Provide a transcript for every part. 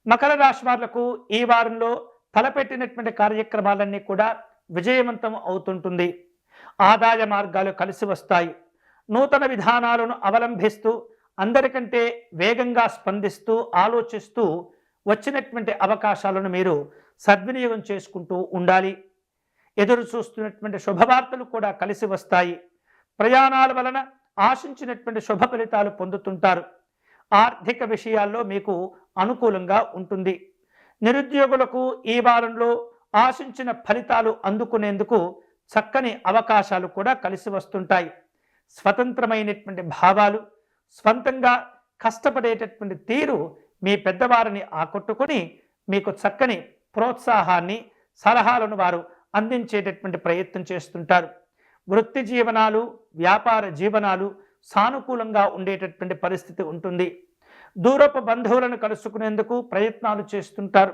మకర రాశి వాళ్లకు ఈ వారంలో తలపెట్టినటువంటి కార్యక్రమాలన్నీ కూడా విజయవంతం అవుతుంటుంది. ఆదాయ మార్గాలు కలిసి వస్తాయి. నూతన విధానాలను అవలంబిస్తూ అందరికంటే వేగంగా స్పందిస్తూ ఆలోచిస్తూ వచ్చినటువంటి అవకాశాలను మీరు సద్వినియోగం చేసుకుంటూ ఉండాలి. ఎదురు చూస్తున్నటువంటి శుభవార్తలు కూడా కలిసి వస్తాయి. ప్రయాణాల వలన ఆశించినటువంటి శుభ ఫలితాలు పొందుతుంటారు. ఆర్థిక విషయాల్లో మీకు అనుకూలంగా ఉంటుంది. నిరుద్యోగులకు ఈ వారంలో ఆశించిన ఫలితాలు అందుకునేందుకు చక్కని అవకాశాలు కూడా కలిసి వస్తుంటాయి. స్వతంత్రమైనటువంటి భావాలు, స్వంతంగా కష్టపడేటటువంటి తీరు మీ పెద్దవారిని ఆకట్టుకొని మీకు చక్కని ప్రోత్సాహాన్ని, సలహాలను వారు అందించేటటువంటి ప్రయత్నం చేస్తుంటారు. వృత్తి జీవనాలు, వ్యాపార జీవనాలు సానుకూలంగా ఉండేటటువంటి పరిస్థితి ఉంటుంది. దూరపు బంధువులను కలుసుకునేందుకు ప్రయత్నాలు చేస్తుంటారు.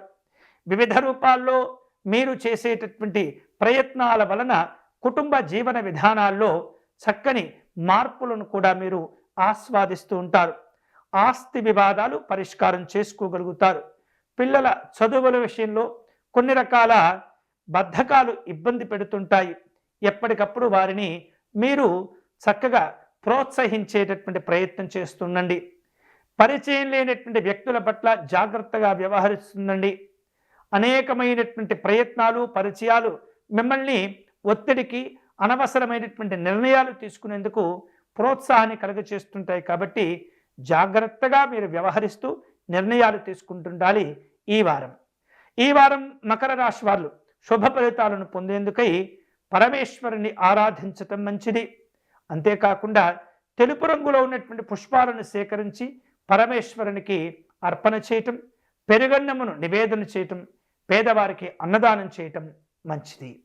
వివిధ రూపాల్లో మీరు చేసేటటువంటి ప్రయత్నాల వలన కుటుంబ జీవన విధానాల్లో చక్కని మార్పులను కూడా మీరు ఆస్వాదిస్తూ ఉంటారు. ఆస్తి వివాదాలు పరిష్కారం చేసుకోగలుగుతారు. పిల్లల చదువుల విషయంలో కొన్ని రకాల బద్ధకాలు ఇబ్బంది పెడుతుంటాయి. ఎప్పటికప్పుడు వారిని మీరు చక్కగా ప్రోత్సహించేటటువంటి ప్రయత్నం చేస్తుండండి. పరిచయం లేనటువంటి వ్యక్తుల పట్ల జాగ్రత్తగా వ్యవహరిస్తుండండి. అనేకమైనటువంటి ప్రయత్నాలు, పరిచయాలు మిమ్మల్ని ఒత్తిడికి, అనవసరమైనటువంటి నిర్ణయాలు తీసుకునేందుకు ప్రోత్సాహాన్ని కలుగచేస్తుంటాయి. కాబట్టి జాగ్రత్తగా మీరు వ్యవహరిస్తూ నిర్ణయాలు తీసుకుంటుండాలి. ఈ వారం మకర రాశి వారు శుభ ఫలితాలను పొందేందుకై పరమేశ్వరుని ఆరాధించటం మంచిది. అంతేకాకుండా తెలుపు రంగులో ఉన్నటువంటి పుష్పాలను సేకరించి పరమేశ్వరునికి అర్పణ చేయటం, పెరుగన్నమును నివేదన చేయటం, పేదవారికి అన్నదానం చేయటం మంచిది.